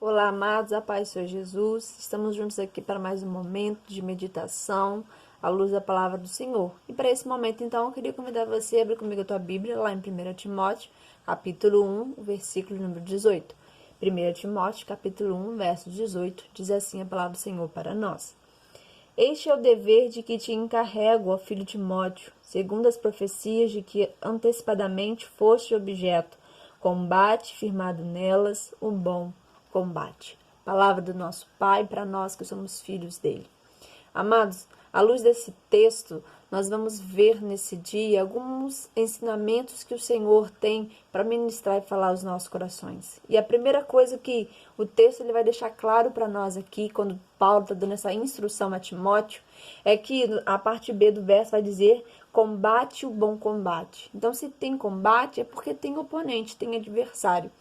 Olá, amados, a paz do Senhor Jesus. Estamos juntos aqui para mais um momento de meditação à luz da palavra do Senhor. E para esse momento, então, eu queria convidar você a abrir comigo a tua Bíblia, lá em 1 Timóteo, capítulo 1, versículo número 18. 1 Timóteo, capítulo 1, verso 18, diz assim a palavra do Senhor para nós. Este é o dever de que te encarrego, ó filho Timóteo, segundo as profecias de que antecipadamente foste objeto. Combate, firmado nelas, o bom combate. Palavra do nosso Pai para nós que somos filhos dele. Amados, à luz desse texto, nós vamos ver nesse dia alguns ensinamentos que o Senhor tem para ministrar e falar aos nossos corações. E a primeira coisa que o texto ele vai deixar claro para nós aqui, quando Paulo está dando essa instrução a Timóteo, é que a parte B do verso vai dizer: combate o bom combate. Então, se tem combate, é porque tem oponente, tem adversário.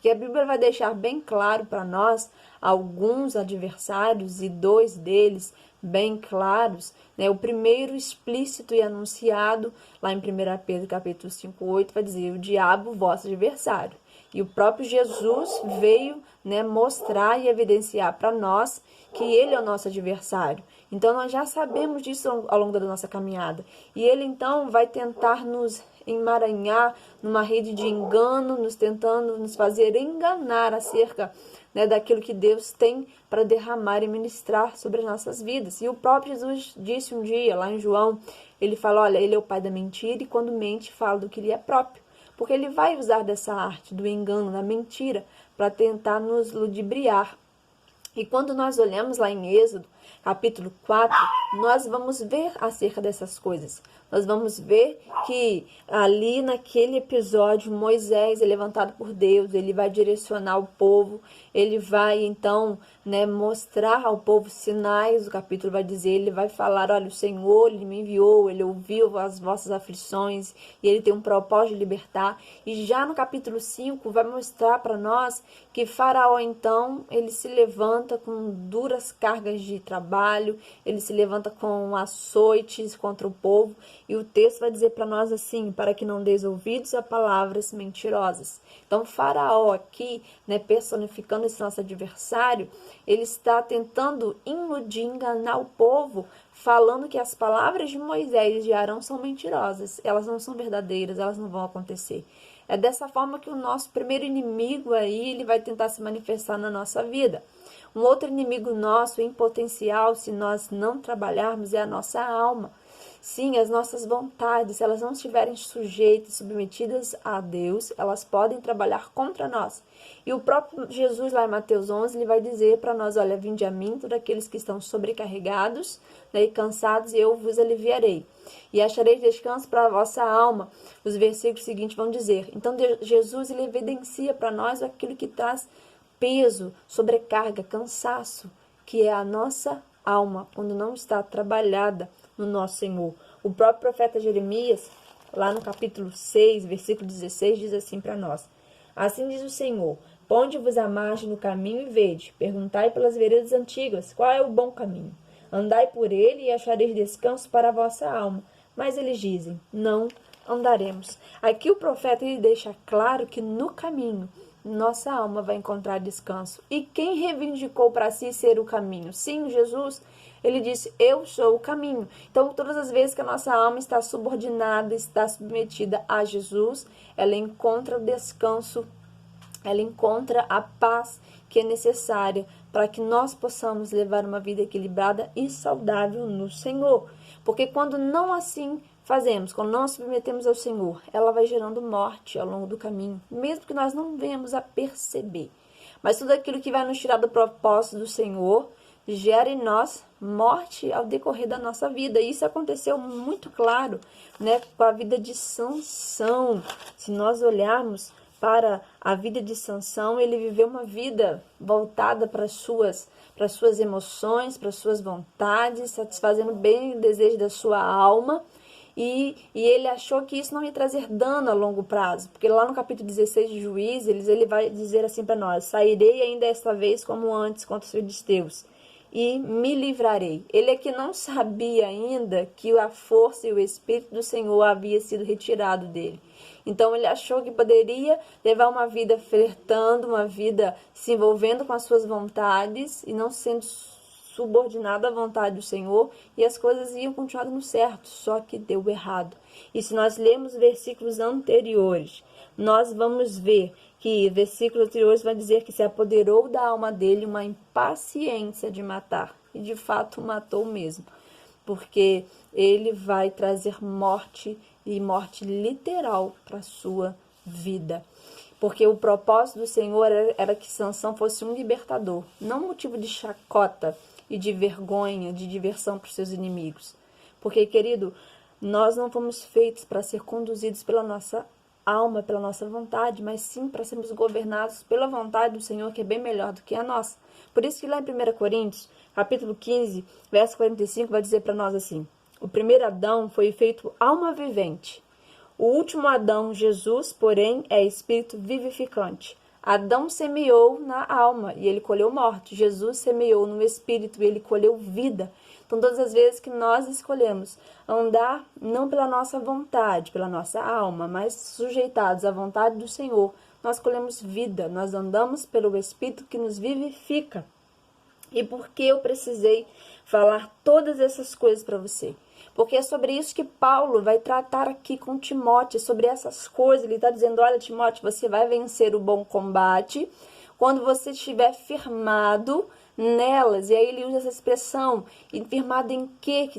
Que a Bíblia vai deixar bem claro para nós alguns adversários, e dois deles bem claros, né? O primeiro explícito e anunciado lá em 1 Pedro capítulo 5:8 vai dizer: o diabo, vosso adversário. E o próprio Jesus veio, né, mostrar e evidenciar para nós que ele é o nosso adversário. Então nós já sabemos disso ao longo da nossa caminhada. E ele então vai tentar nos emaranhar numa rede de engano, tentando nos fazer enganar acerca, né, daquilo que Deus tem para derramar e ministrar sobre as nossas vidas. E o próprio Jesus disse um dia, lá em João, ele fala: olha, ele é o pai da mentira, e quando mente, fala do que lhe é próprio. Porque ele vai usar dessa arte, do engano, da mentira, para tentar nos ludibriar. E quando nós olhamos lá em Êxodo, capítulo 4, nós vamos ver acerca dessas coisas. Nós vamos ver que ali naquele episódio, Moisés é levantado por Deus, ele vai direcionar o povo, ele vai então, né, mostrar ao povo sinais. O capítulo vai dizer, ele vai falar: olha, o Senhor, ele me enviou, ele ouviu as vossas aflições e ele tem um propósito de libertar. E já no capítulo 5 vai mostrar para nós que Faraó então, ele se levanta com duras cargas de trabalho, ele se levanta com açoites contra o povo. E o texto vai dizer para nós assim: para que não deis ouvidos a palavras mentirosas. Então, Faraó aqui, né, personificando esse nosso adversário, ele está tentando iludir, enganar o povo, falando que as palavras de Moisés e de Arão são mentirosas. Elas não são verdadeiras, elas não vão acontecer. É dessa forma que o nosso primeiro inimigo aí, ele vai tentar se manifestar na nossa vida. Um outro inimigo nosso, em potencial, se nós não trabalharmos, é a nossa alma. Sim, as nossas vontades, se elas não estiverem sujeitas, submetidas a Deus, elas podem trabalhar contra nós. E o próprio Jesus, lá em Mateus 11, ele vai dizer para nós: olha, vinde a mim, todos aqueles que estão sobrecarregados, né, e cansados, e eu vos aliviarei. E achareis descanso para a vossa alma. Os versículos seguintes vão dizer. Então, Jesus, ele evidencia para nós aquilo que traz peso, sobrecarga, cansaço, que é a nossa alma, quando não está trabalhada no nosso Senhor. O próprio profeta Jeremias, lá no capítulo 6, versículo 16, diz assim para nós: assim diz o Senhor: ponde-vos à margem no caminho e vede, perguntai pelas veredas antigas, qual é o bom caminho? Andai por ele e achareis descanso para a vossa alma. Mas eles dizem: não andaremos. Aqui o profeta ele deixa claro que no caminho nossa alma vai encontrar descanso. E quem reivindicou para si ser o caminho? Sim, Jesus. Ele disse: eu sou o caminho. Então, todas as vezes que a nossa alma está subordinada, está submetida a Jesus, ela encontra o descanso, ela encontra a paz que é necessária para que nós possamos levar uma vida equilibrada e saudável no Senhor. Porque quando não assim fazemos, quando não submetemos ao Senhor, ela vai gerando morte ao longo do caminho, mesmo que nós não venhamos a perceber. Mas tudo aquilo que vai nos tirar do propósito do Senhor gera em nós morte ao decorrer da nossa vida. E isso aconteceu muito claro, né, com a vida de Sansão. Se nós olharmos para a vida de Sansão, ele viveu uma vida voltada para as suas emoções, para as suas vontades, satisfazendo bem o desejo da sua alma. E ele achou que isso não ia trazer dano a longo prazo, porque lá no capítulo 16 de Juízes, ele vai dizer assim para nós: sairei ainda esta vez como antes contra os filisteus, e me livrarei. Ele é que não sabia ainda que a força e o Espírito do Senhor havia sido retirado dele. Então ele achou que poderia levar uma vida flertando, uma vida se envolvendo com as suas vontades e não sendo subordinado à vontade do Senhor, e as coisas iam continuar no certo, só que deu errado. E se nós lermos versículos anteriores, nós vamos ver que versículos anteriores vai dizer que se apoderou da alma dele uma impaciência de matar, e de fato matou mesmo, porque ele vai trazer morte, e morte literal para a sua vida. Porque o propósito do Senhor era que Sansão fosse um libertador, não motivo de chacota e de vergonha, de diversão para os seus inimigos. Porque, querido, nós não fomos feitos para ser conduzidos pela nossa alma, pela nossa vontade, mas sim para sermos governados pela vontade do Senhor, que é bem melhor do que a nossa. Por isso que lá em 1 Coríntios, capítulo 15, verso 45, vai dizer para nós assim: o primeiro Adão foi feito alma vivente. O último Adão, Jesus, porém, é espírito vivificante. Adão semeou na alma e ele colheu morte. Jesus semeou no espírito e ele colheu vida. Então, todas as vezes que nós escolhemos andar não pela nossa vontade, pela nossa alma, mas sujeitados à vontade do Senhor, nós escolhemos vida. Nós andamos pelo Espírito que nos vivifica. E por que eu precisei falar todas essas coisas para você? Porque é sobre isso que Paulo vai tratar aqui com Timóteo, sobre essas coisas. Ele está dizendo: olha, Timóteo, você vai vencer o bom combate quando você estiver firmado nelas. E aí ele usa essa expressão. E firmado em quê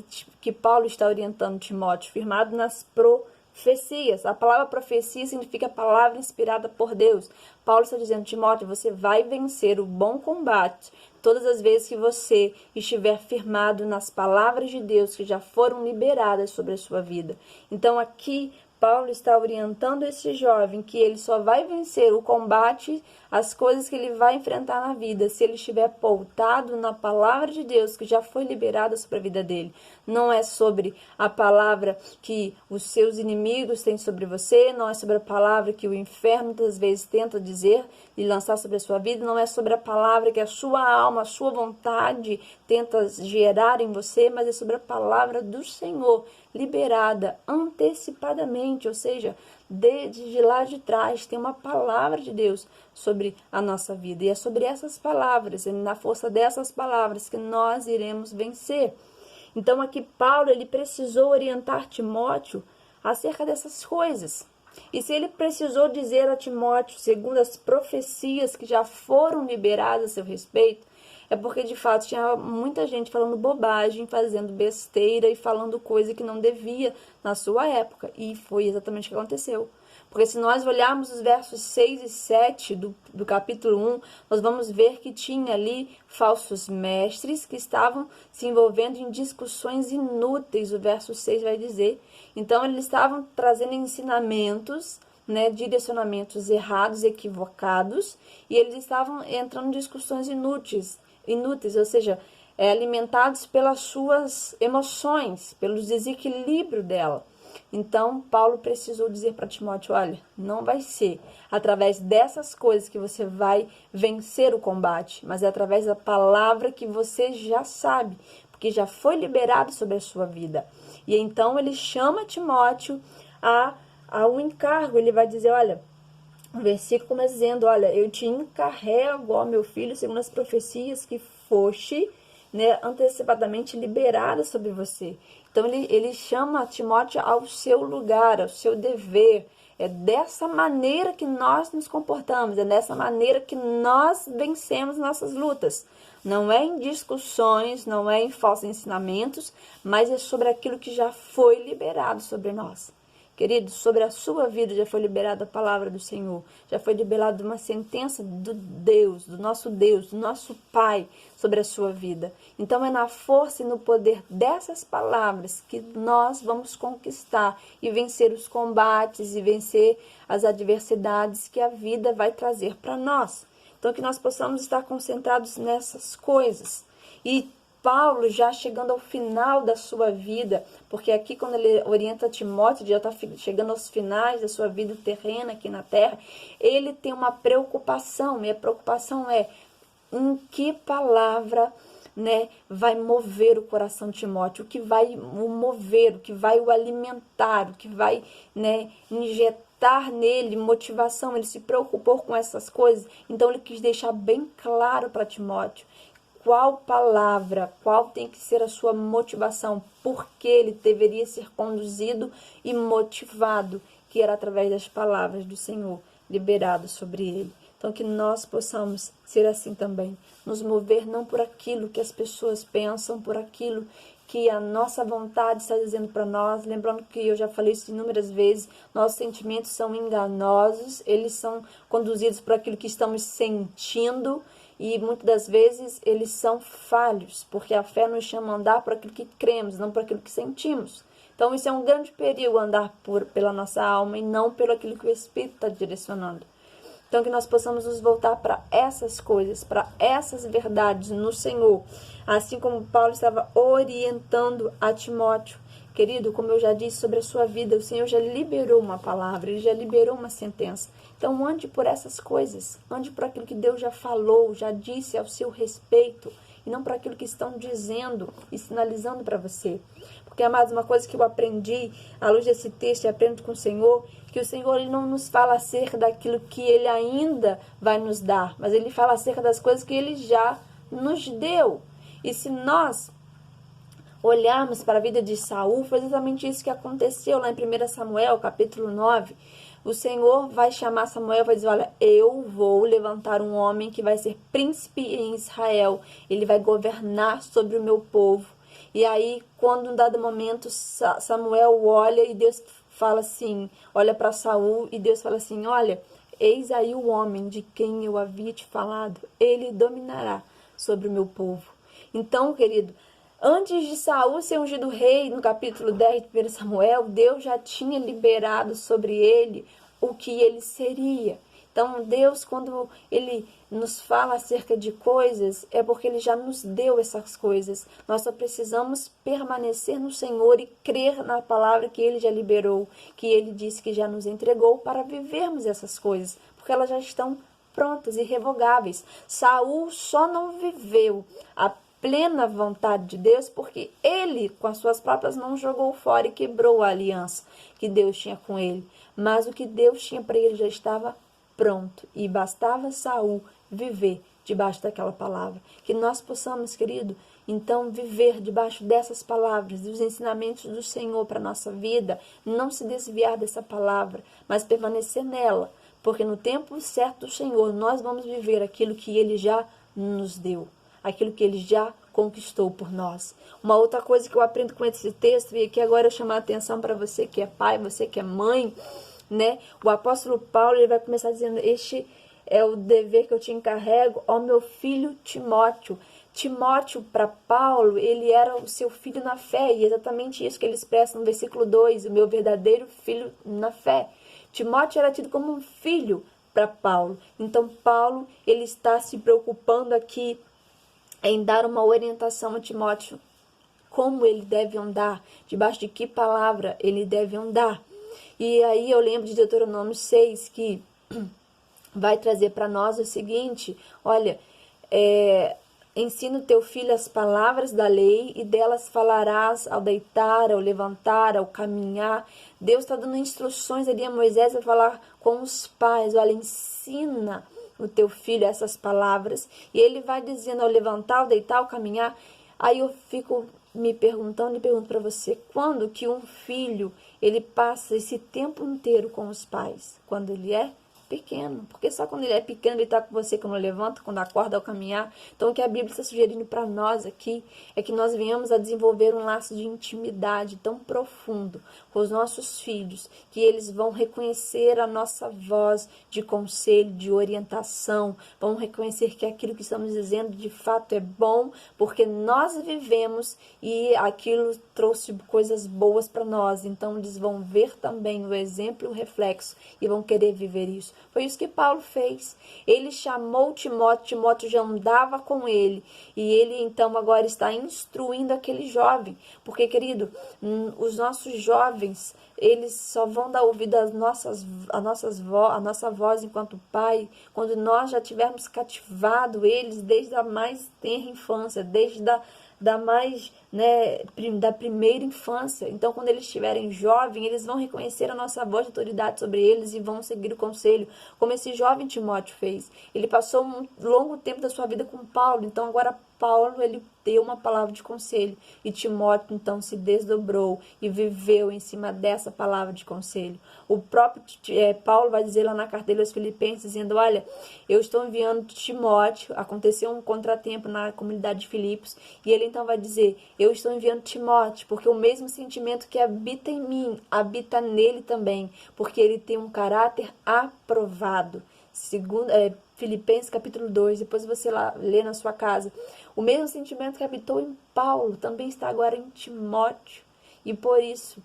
que Paulo está orientando Timóteo? Firmado nas profecias. A palavra profecia significa palavra inspirada por Deus. Paulo está dizendo: Timóteo, você vai vencer o bom combate todas as vezes que você estiver firmado nas palavras de Deus que já foram liberadas sobre a sua vida. Então aqui Paulo está orientando esse jovem que ele só vai vencer o combate, as coisas que ele vai enfrentar na vida, se ele estiver pautado na palavra de Deus que já foi liberada sobre a vida dele. Não é sobre a palavra que os seus inimigos têm sobre você, não é sobre a palavra que o inferno muitas vezes tenta dizer e lançar sobre a sua vida, não é sobre a palavra que a sua alma, a sua vontade tenta gerar em você, mas é sobre a palavra do Senhor, liberada antecipadamente, ou seja, desde lá de trás tem uma palavra de Deus sobre a nossa vida, e é sobre essas palavras, é na força dessas palavras que nós iremos vencer. Então aqui Paulo, ele precisou orientar Timóteo acerca dessas coisas. E se ele precisou dizer a Timóteo, segundo as profecias que já foram liberadas a seu respeito, é porque de fato tinha muita gente falando bobagem, fazendo besteira e falando coisa que não devia na sua época. E foi exatamente o que aconteceu. Porque se nós olharmos os versos 6 e 7 do capítulo 1, nós vamos ver que tinha ali falsos mestres que estavam se envolvendo em discussões inúteis, o verso 6 vai dizer. Então, eles estavam trazendo ensinamentos, direcionamentos errados, equivocados, e eles estavam entrando em discussões inúteis, ou seja, alimentados pelas suas emoções, pelo desequilíbrio dela. Então, Paulo precisou dizer para Timóteo: olha, não vai ser através dessas coisas que você vai vencer o combate, mas é através da palavra que você já sabe, porque já foi liberado sobre a sua vida. E então ele chama Timóteo a um encargo. Ele vai dizer: olha, o versículo começa dizendo: olha, eu te encarrego, ó meu filho, segundo as profecias que foste antecipadamente liberada sobre você. Então ele chama Timóteo ao seu lugar, ao seu dever. É dessa maneira que nós nos comportamos, é dessa maneira que nós vencemos nossas lutas. Não é em discussões, não é em falsos ensinamentos, mas é sobre aquilo que já foi liberado sobre nós. Queridos, sobre a sua vida já foi liberada a palavra do Senhor, já foi liberada uma sentença do Deus, do nosso Pai sobre a sua vida. Então é na força e no poder dessas palavras que nós vamos conquistar e vencer os combates e vencer as adversidades que a vida vai trazer para nós. Então que nós possamos estar concentrados nessas coisas. E Paulo, já chegando ao final da sua vida, porque aqui quando ele orienta Timóteo, já está chegando aos finais da sua vida terrena aqui na terra, ele tem uma preocupação, e a preocupação é em que palavra né, vai mover o coração de Timóteo, o que vai o mover, o que vai o alimentar, o que vai, né, injetar nele motivação. Ele se preocupou com essas coisas, então ele quis deixar bem claro para Timóteo qual palavra, qual tem que ser a sua motivação, por que ele deveria ser conduzido e motivado, que era através das palavras do Senhor liberadas sobre ele. Então, que nós possamos ser assim também, nos mover não por aquilo que as pessoas pensam, por aquilo que a nossa vontade está dizendo para nós. Lembrando que eu já falei isso inúmeras vezes, nossos sentimentos são enganosos, eles são conduzidos por aquilo que estamos sentindo, e muitas das vezes eles são falhos, porque a fé nos chama a andar por aquilo que cremos, não por aquilo que sentimos. Então isso é um grande perigo, andar pela nossa alma e não pelo aquilo que o Espírito está direcionando. Então que nós possamos nos voltar para essas coisas, para essas verdades no Senhor, assim como Paulo estava orientando a Timóteo. Querido, como eu já disse sobre a sua vida, o Senhor já liberou uma palavra, Ele já liberou uma sentença. Então ande por essas coisas, ande por aquilo que Deus já falou, já disse ao seu respeito, e não por aquilo que estão dizendo e sinalizando para você. Porque, amados, uma coisa que eu aprendi à luz desse texto e aprendo com o Senhor, que o Senhor ele não nos fala acerca daquilo que Ele ainda vai nos dar, mas Ele fala acerca das coisas que Ele já nos deu. E se nós olharmos para a vida de Saul, foi exatamente isso que aconteceu lá em 1 Samuel, capítulo 9. O Senhor vai chamar Samuel e vai dizer, olha, eu vou levantar um homem que vai ser príncipe em Israel. Ele vai governar sobre o meu povo. E aí, quando em um dado momento, Samuel olha e Deus fala assim, olha para Saul e Deus fala assim, olha, eis aí o homem de quem eu havia te falado, ele dominará sobre o meu povo. Então, querido, antes de Saul ser ungido rei, no capítulo 10 de 1 Samuel, Deus já tinha liberado sobre ele o que ele seria. Então, Deus, quando Ele nos fala acerca de coisas, é porque Ele já nos deu essas coisas. Nós só precisamos permanecer no Senhor e crer na palavra que Ele já liberou, que Ele disse que já nos entregou para vivermos essas coisas, porque elas já estão prontas, irrevogáveis. Saul só não viveu a plena vontade de Deus porque ele, com as suas próprias mãos, jogou fora e quebrou a aliança que Deus tinha com ele. Mas o que Deus tinha para ele já estava pronto, e bastava Saul viver debaixo daquela palavra. Que nós possamos, querido, então viver debaixo dessas palavras, dos ensinamentos do Senhor para a nossa vida, não se desviar dessa palavra, mas permanecer nela, porque no tempo certo do Senhor nós vamos viver aquilo que Ele já nos deu, aquilo que Ele já conquistou por nós. Uma outra coisa que eu aprendo com esse texto, e aqui agora eu chamar a atenção para você que é pai, você que é mãe, né? O apóstolo Paulo ele vai começar dizendo, este é o dever que eu te encarrego, ó meu filho Timóteo. Timóteo, para Paulo, ele era o seu filho na fé, e é exatamente isso que ele expressa no versículo 2, o meu verdadeiro filho na fé. Timóteo era tido como um filho para Paulo. Então, Paulo, ele está se preocupando aqui em dar uma orientação a Timóteo, como ele deve andar, debaixo de que palavra ele deve andar. E aí eu lembro de Deuteronômio 6, que vai trazer para nós o seguinte, olha, ensina o teu filho as palavras da lei e delas falarás ao deitar, ao levantar, ao caminhar. Deus está dando instruções ali a Moisés a falar com os pais, olha, ensina o teu filho essas palavras, e ele vai dizendo ao levantar, ao deitar, ao caminhar. Aí eu fico me perguntando e pergunto para você, quando que um filho ele passa esse tempo inteiro com os pais? Quando ele é pequeno, porque só quando ele é pequeno ele está com você quando levanta, quando acorda, ao caminhar. Então o que a Bíblia está sugerindo para nós aqui é que nós venhamos a desenvolver um laço de intimidade tão profundo com os nossos filhos, que eles vão reconhecer a nossa voz de conselho, de orientação, vão reconhecer que aquilo que estamos dizendo de fato é bom, porque nós vivemos e aquilo trouxe coisas boas para nós. Então eles vão ver também o exemplo e o reflexo e vão querer viver isso. Foi isso que Paulo fez. Ele chamou Timóteo, Timóteo já andava com ele, e ele então agora está instruindo aquele jovem, porque, querido, os nossos jovens, eles só vão dar ouvido às à nossa voz enquanto pai, quando nós já tivermos cativado eles desde a mais tenra infância, desde da mais, né, da primeira infância. Então, quando eles estiverem jovens, eles vão reconhecer a nossa voz de autoridade sobre eles e vão seguir o conselho, como esse jovem Timóteo fez. Ele passou um longo tempo da sua vida com Paulo, então agora Paulo, ele deu uma palavra de conselho, e Timóteo então se desdobrou e viveu em cima dessa palavra de conselho. O próprio Paulo vai dizer lá na carta dele aos Filipenses, dizendo: olha, eu estou enviando Timóteo. Aconteceu um contratempo na comunidade de Filipos, e ele então vai dizer: eu estou enviando Timóteo, porque o mesmo sentimento que habita em mim, habita nele também, porque ele tem um caráter aprovado. Filipenses capítulo 2, depois você lá lê na sua casa. O mesmo sentimento que habitou em Paulo também está agora em Timóteo. E por isso,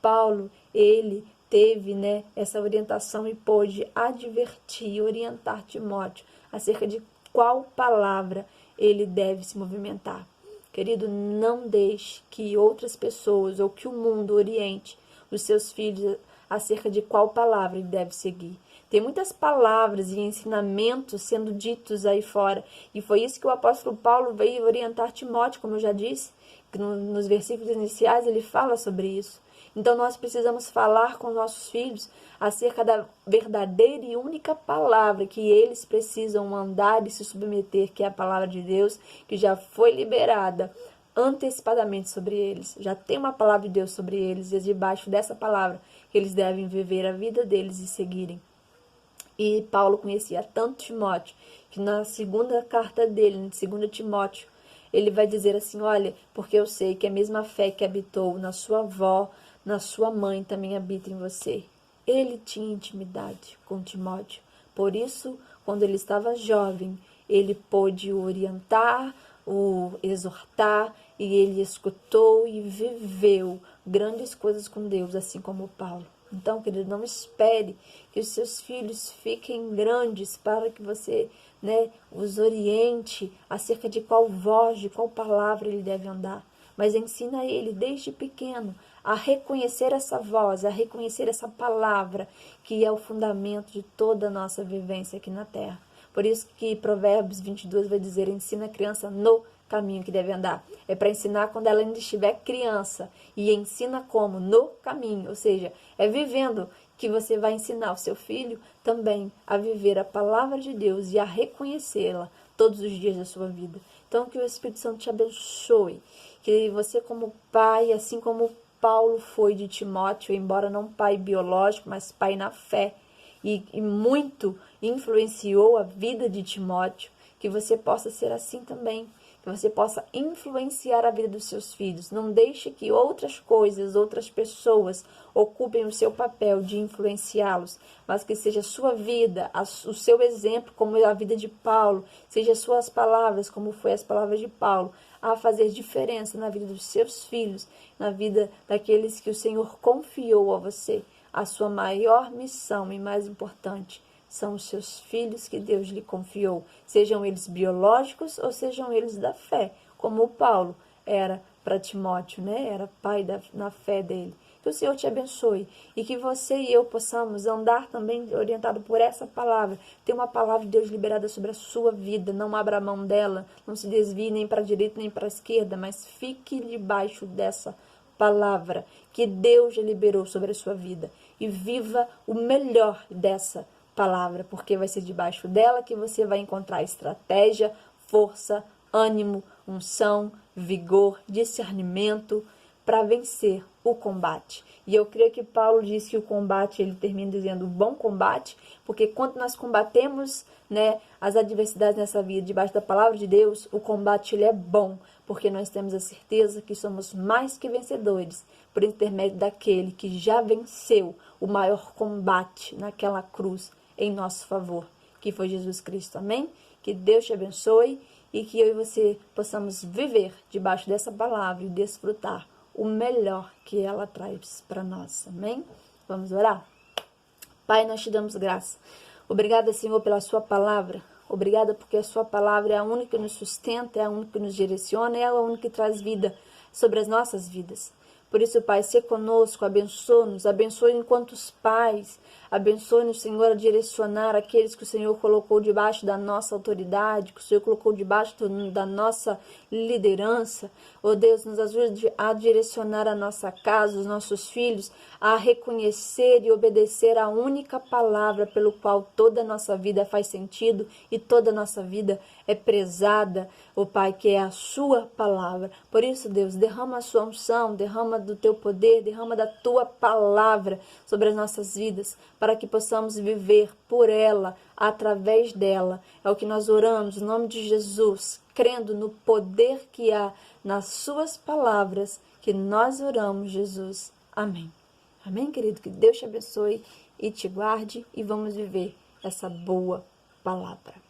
Paulo, ele teve, né, essa orientação e pôde advertir e orientar Timóteo acerca de qual palavra ele deve se movimentar. Querido, não deixe que outras pessoas ou que o mundo oriente os seus filhos acerca de qual palavra ele deve seguir. Tem muitas palavras e ensinamentos sendo ditos aí fora. E foi isso que o apóstolo Paulo veio orientar Timóteo, como eu já disse, que nos versículos iniciais ele fala sobre isso. Então nós precisamos falar com nossos filhos acerca da verdadeira e única palavra que eles precisam andar e se submeter, que é a palavra de Deus, que já foi liberada antecipadamente sobre eles. Já tem uma palavra de Deus sobre eles, e é debaixo dessa palavra que eles devem viver a vida deles e seguirem. E Paulo conhecia tanto Timóteo, que na segunda carta dele, em 2 Timóteo, ele vai dizer assim: olha, porque eu sei que a mesma fé que habitou na sua avó, na sua mãe, também habita em você. Ele tinha intimidade com Timóteo. Por isso, quando ele estava jovem, ele pôde o orientar, o exortar, e ele escutou e viveu grandes coisas com Deus, assim como Paulo. Então, querido, não espere que os seus filhos fiquem grandes para que você, né, os oriente acerca de qual voz, de qual palavra ele deve andar. Mas ensina ele desde pequeno a reconhecer essa voz, a reconhecer essa palavra, que é o fundamento de toda a nossa vivência aqui na terra. Por isso que Provérbios 22 vai dizer: ensina a criança no caminho que deve andar. É para ensinar quando ela ainda estiver criança. E ensina como? No caminho. Ou seja, é vivendo que você vai ensinar o seu filho também a viver a palavra de Deus e a reconhecê-la todos os dias da sua vida. Então, que o Espírito Santo te abençoe. Que você, como pai, assim como Paulo foi de Timóteo, embora não pai biológico, mas pai na fé, e muito influenciou a vida de Timóteo, que você possa ser assim também. Que você possa influenciar a vida dos seus filhos. Não deixe que outras coisas, outras pessoas ocupem o seu papel de influenciá-los, mas que seja a sua vida, o seu exemplo, como é a vida de Paulo, seja as suas palavras, como foi as palavras de Paulo, a fazer diferença na vida dos seus filhos, na vida daqueles que o Senhor confiou a você. A sua maior missão e mais importante são os seus filhos que Deus lhe confiou, sejam eles biológicos ou sejam eles da fé, como o Paulo era para Timóteo, né? Era pai na fé dele. Que o Senhor te abençoe e que você e eu possamos andar também orientado por essa palavra. Tem uma palavra de Deus liberada sobre a sua vida, não abra mão dela, não se desvie nem para a direita nem para a esquerda, mas fique debaixo dessa palavra que Deus já liberou sobre a sua vida e viva o melhor dessa palavra, porque vai ser debaixo dela que você vai encontrar estratégia, força, ânimo, unção, vigor, discernimento para vencer o combate. E eu creio que Paulo diz que o combate, ele termina dizendo o bom combate, porque quando nós combatemos, né, as adversidades nessa vida debaixo da palavra de Deus, o combate ele é bom, porque nós temos a certeza que somos mais que vencedores por intermédio daquele que já venceu o maior combate naquela cruz em nosso favor, que foi Jesus Cristo. Amém? Que Deus te abençoe e que eu e você possamos viver debaixo dessa palavra e desfrutar o melhor que ela traz para nós. Amém? Vamos orar? Pai, nós te damos graça. Obrigada, Senhor, pela sua palavra. Obrigada porque a sua palavra é a única que nos sustenta, é a única que nos direciona, é a única que traz vida sobre as nossas vidas. Por isso, Pai, se conosco, abençoa-nos, abençoe enquanto os pais, abençoe-nos, Senhor, a direcionar aqueles que o Senhor colocou debaixo da nossa autoridade, que o Senhor colocou debaixo da nossa liderança. Oh Deus, nos ajude a direcionar a nossa casa, os nossos filhos, a reconhecer e obedecer a única palavra pelo qual toda a nossa vida faz sentido e toda a nossa vida é prezada, oh Pai, que é a sua palavra. Por isso, Deus, derrama a sua unção, derrama do teu poder, derrama da tua palavra sobre as nossas vidas, para que possamos viver por ela, através dela. É o que nós oramos, em nome de Jesus, crendo no poder que há nas suas palavras, que nós oramos, Jesus. Amém. Amém, querido? Que Deus te abençoe e te guarde, e vamos viver essa boa palavra.